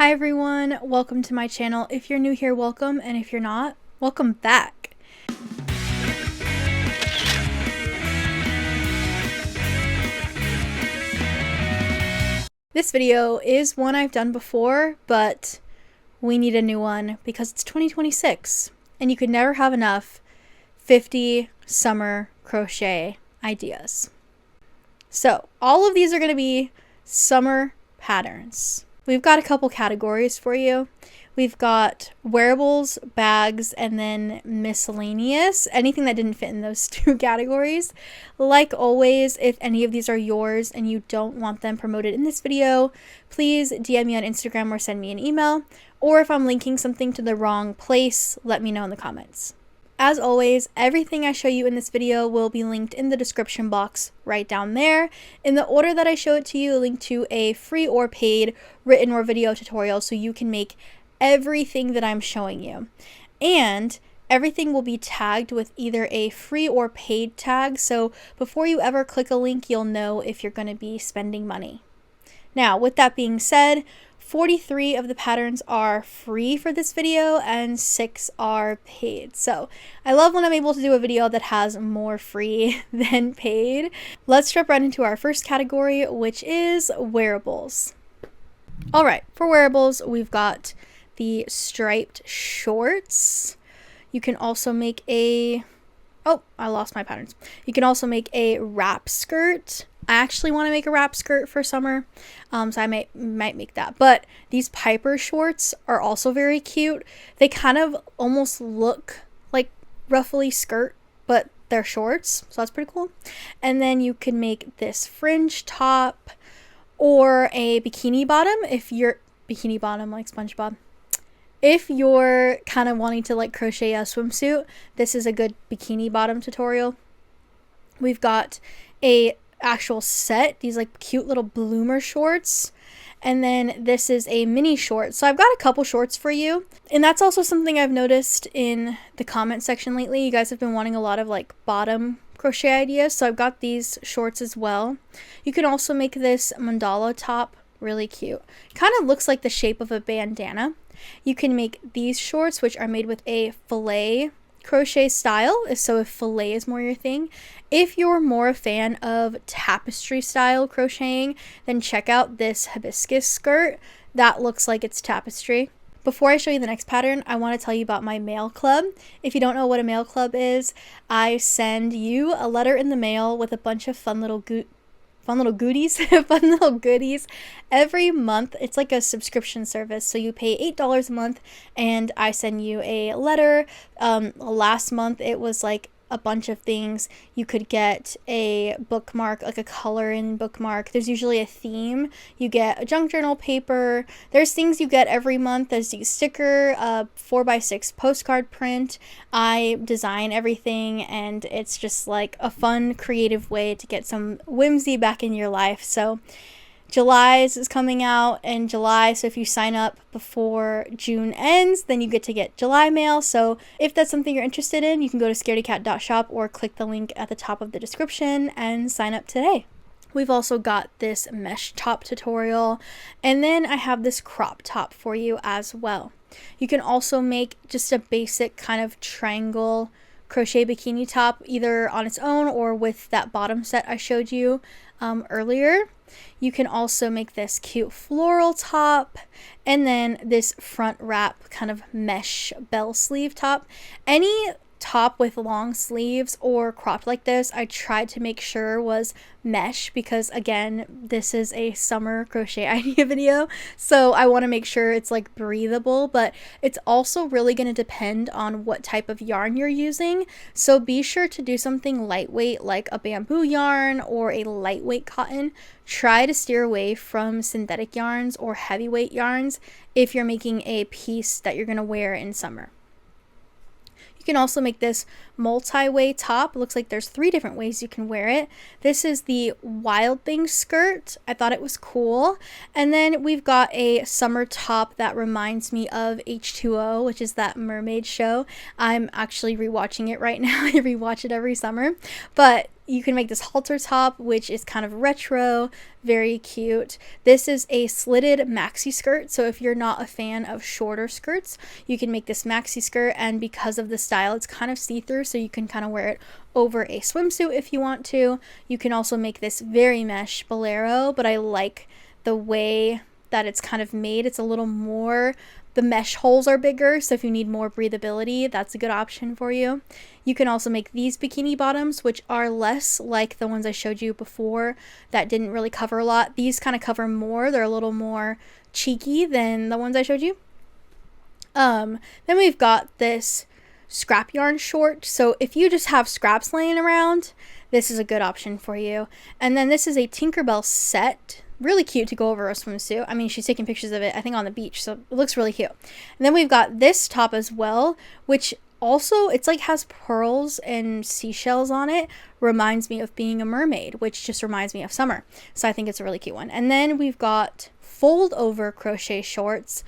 Hi everyone, welcome to my channel. If you're new here, welcome, and if you're not, welcome back. This video is one I've done before, but we need a new one because it's 2026 and you could never have enough 50 summer crochet ideas. So all of these are going to be summer patterns. We've got a couple categories for you. We've got wearables, bags, and then miscellaneous. Anything that didn't fit in those two categories. Like always, if any of these are yours and you don't want them promoted in this video, please DM me on Instagram or send me an email. Or if I'm linking something to the wrong place, let me know in the comments. As always, everything I show you in this video will be linked in the description box right down there. In the order that I show it to you, a link to a free or paid written or video tutorial so you can make everything that I'm showing you. And everything will be tagged with either a free or paid tag, so before you ever click a link, you'll know if you're going to be spending money. Now, with that being said, 43 of the patterns are free for this video and 6 are paid. So I love when I'm able to do a video that has more free than paid. Let's jump right into our first category, which is wearables. All right, for wearables, we've got the striped shorts. You can also make a, oh, I lost my patterns. You can also make a wrap skirt. I actually want to make a wrap skirt for summer, so I might make that. But these Piper shorts are also very cute. They kind of almost look like ruffly skirt, but they're shorts, so that's pretty cool. And then you can make this fringe top or a bikini bottom if you're bikini bottom like SpongeBob. If you're kind of wanting to like crochet a swimsuit, this is a good bikini bottom tutorial. We've got a actual set, these like cute little bloomer shorts, and then this is a mini short. So I've got a couple shorts for you, and that's also something I've noticed in the comment section lately. You guys have been wanting a lot of like bottom crochet ideas, so I've got these shorts as well. You can also make this mandala top really cute. Kind of looks like the shape of a bandana. You can make these shorts, which are made with a filet crochet style, so if filet is more your thing. If you're more a fan of tapestry style crocheting, then check out this hibiscus skirt. That looks like it's tapestry. Before I show you the next pattern, I want to tell you about my mail club. If you don't know what a mail club is, I send you a letter in the mail with a bunch of fun little goodies every month. It's like a subscription service, so you pay $8 a month and I send you a letter. Last month it was like a bunch of things. You could get a bookmark, like a color-in bookmark. There's usually a theme. You get a junk journal paper. There's things you get every month. There's a sticker, 4x6 postcard print. I design everything, and it's just like a fun, creative way to get some whimsy back in your life. So July's is coming out in July, so if you sign up before June ends, then you get to get July mail. So if that's something you're interested in, you can go to scaredycat.shop or click the link at the top of the description and sign up today. We've also got this mesh top tutorial, and then I have this crop top for you as well. You can also make just a basic kind of triangle crochet bikini top, either on its own or with that bottom set I showed you earlier. You can also make this cute floral top, and then this front wrap kind of mesh bell sleeve top. Any top with long sleeves or cropped like this, I tried to make sure was mesh because, again, this is a summer crochet idea video, so I want to make sure it's like breathable, but it's also really going to depend on what type of yarn you're using. So be sure to do something lightweight like a bamboo yarn or a lightweight cotton. Try to steer away from synthetic yarns or heavyweight yarns if you're making a piece that you're going to wear in summer. You can also make this multi-way top. It looks like there's 3 different ways you can wear it. This is the Wild Thing skirt. I thought it was cool. And then we've got a summer top that reminds me of H2O, which is that mermaid show. I'm actually rewatching it right now. I rewatch it every summer. But You can make this halter top, which is kind of retro, very cute. This is a slitted maxi skirt, so if you're not a fan of shorter skirts, you can make this maxi skirt, and because of the style, it's kind of see-through, so you can kind of wear it over a swimsuit if you want to. You can also make this very mesh bolero, but I like the way that it's kind of made. It's a little more, the mesh holes are bigger, so if you need more breathability, that's a good option for you. You can also make these bikini bottoms, which are less like the ones I showed you before that didn't really cover a lot. These kind of cover more. They're a little more cheeky than the ones I showed you. Then we've got this scrap yarn short. So if you just have scraps laying around, this is a good option for you. And then this is a Tinkerbell set. Really cute to go over a swimsuit. I mean, she's taking pictures of it, I think, on the beach, so it looks really cute. And then we've got this top as well, which also, it's like has pearls and seashells on it. Reminds me of being a mermaid, which just reminds me of summer. So I think it's a really cute one. And then we've got fold over crochet shorts.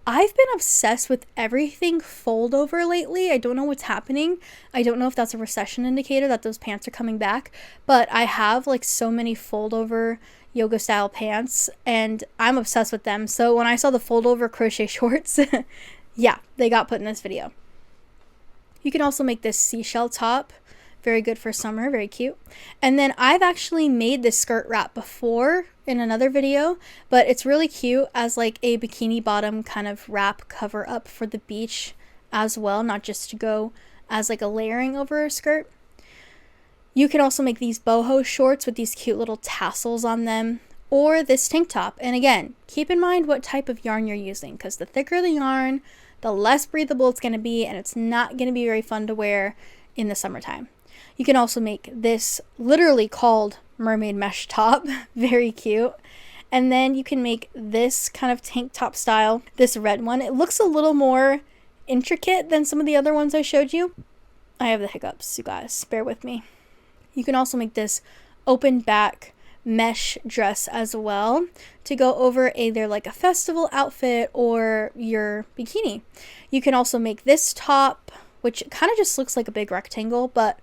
I've been obsessed with everything fold over lately. I don't know what's happening. I don't know if that's a recession indicator that those pants are coming back, but I have like so many fold over yoga style pants and I'm obsessed with them. So when I saw the fold over crochet shorts, yeah, they got put in this video. You can also make this seashell top. Very good for summer, very cute. And then I've actually made this skirt wrap before in another video, but it's really cute as like a bikini bottom kind of wrap cover up for the beach as well, not just to go as like a layering over a skirt. You can also make these boho shorts with these cute little tassels on them, or this tank top. And again, keep in mind what type of yarn you're using, because the thicker the yarn, the less breathable it's going to be, and it's not going to be very fun to wear in the summertime. You can also make this literally called mermaid mesh top. Very cute. And then you can make this kind of tank top style, this red one. It looks a little more intricate than some of the other ones I showed you. I have the hiccups, you guys. Bear with me. You can also make this open back mesh dress as well to go over either like a festival outfit or your bikini. You can also make this top, which kind of just looks like a big rectangle, but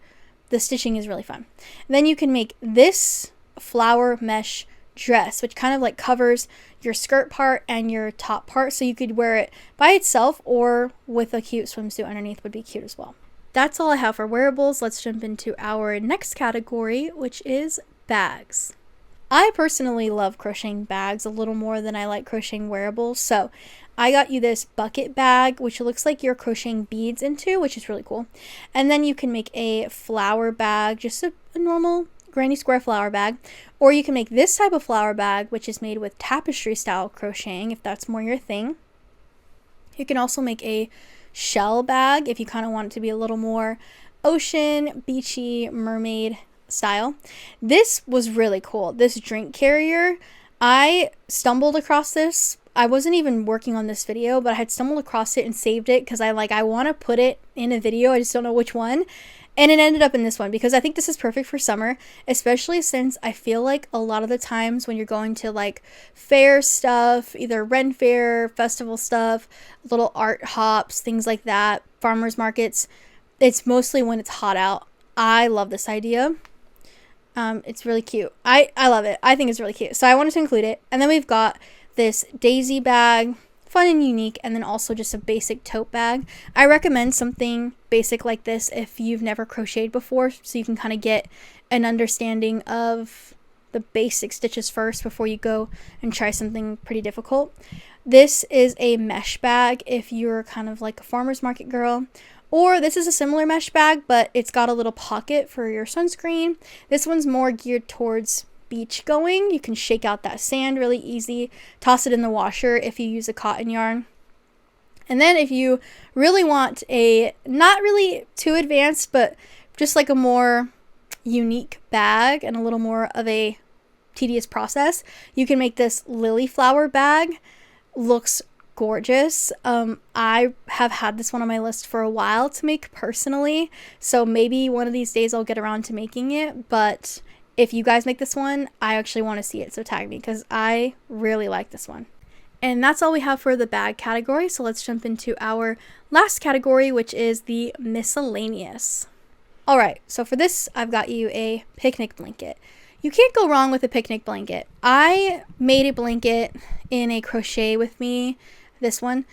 the stitching is really fun. And then you can make this flower mesh dress, which kind of like covers your skirt part and your top part, so you could wear it by itself or with a cute swimsuit underneath would be cute as well. That's all I have for wearables. Let's jump into our next category, which is bags. I personally love crocheting bags a little more than I like crocheting wearables, so I got you this bucket bag, which looks like you're crocheting beads into, which is really cool. And then you can make a flower bag, just a normal granny square flower bag, or you can make this type of flower bag, which is made with tapestry style crocheting, if that's more your thing. You can also make a shell bag if you kind of want it to be a little more ocean, beachy, mermaid style. This was really cool. This drink carrier, I stumbled across this. I wasn't even working on this video, but I had stumbled across it and saved it because I want to put it in a video. I just don't know which one. And it ended up in this one because I think this is perfect for summer, especially since I feel like a lot of the times when you're going to like fair stuff, either Ren Fair, festival stuff, little art hops, things like that, farmers markets, it's mostly when it's hot out. I love this idea. It's really cute. I love it. I think it's really cute. So I wanted to include it. And then we've got this daisy bag, fun and unique, and then also just a basic tote bag. I recommend something basic like this if you've never crocheted before, so you can kind of get an understanding of the basic stitches first before you go and try something pretty difficult. This is a mesh bag if you're kind of like a farmer's market girl, or this is a similar mesh bag, but it's got a little pocket for your sunscreen. This one's more geared towards beach going. You can shake out that sand really easy, toss it in the washer if you use a cotton yarn. And then if you really want a not really too advanced, but just like a more unique bag and a little more of a tedious process, you can make this lily flower bag. Looks gorgeous. I have had this one on my list for a while to make personally, so maybe one of these days I'll get around to making it, but if you guys make this one, I actually want to see it, so tag me because I really like this one. And that's all we have for the bag category, so let's jump into our last category, which is the miscellaneous. Alright, so for this, I've got you a picnic blanket. You can't go wrong with a picnic blanket. I made a blanket in a crochet with me, this one,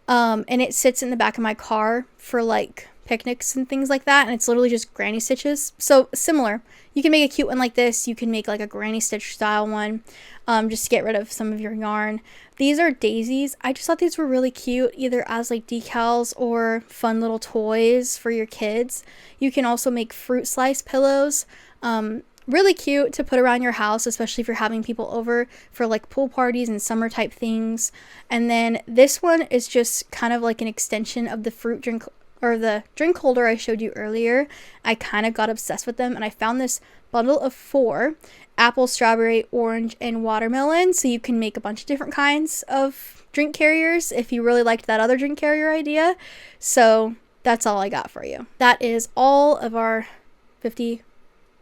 and it sits in the back of my car for like picnics and things like that, and it's literally just granny stitches. So similar. You can make a cute one like this. You can make like a granny stitch style one, just to get rid of some of your yarn. These are daisies. I just thought these were really cute, either as like decals or fun little toys for your kids. You can also make fruit slice pillows. Really cute to put around your house, especially if you're having people over for like pool parties and summer type things. And then this one is just kind of like an extension of the fruit drink or the drink holder I showed you earlier. I kind of got obsessed with them, and I found this bundle of 4: apple, strawberry, orange, and watermelon. So you can make a bunch of different kinds of drink carriers if you really liked that other drink carrier idea. So that's all I got for you. That is all of our 50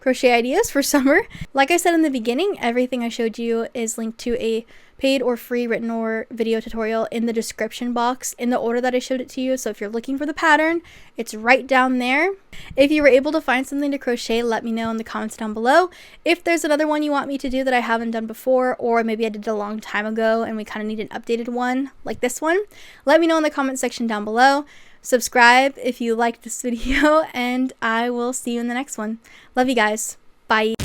crochet ideas for summer. Like I said in the beginning, everything I showed you is linked to a paid or free written or video tutorial in the description box in the order that I showed it to you. So if you're looking for the pattern, it's right down there. If you were able to find something to crochet, let me know in the comments down below. If there's another one you want me to do that I haven't done before, or maybe I did it a long time ago and we kind of need an updated one like this one, let me know in the comment section down below. Subscribe if you liked this video, and I will see you in the next one. Love you guys. Bye.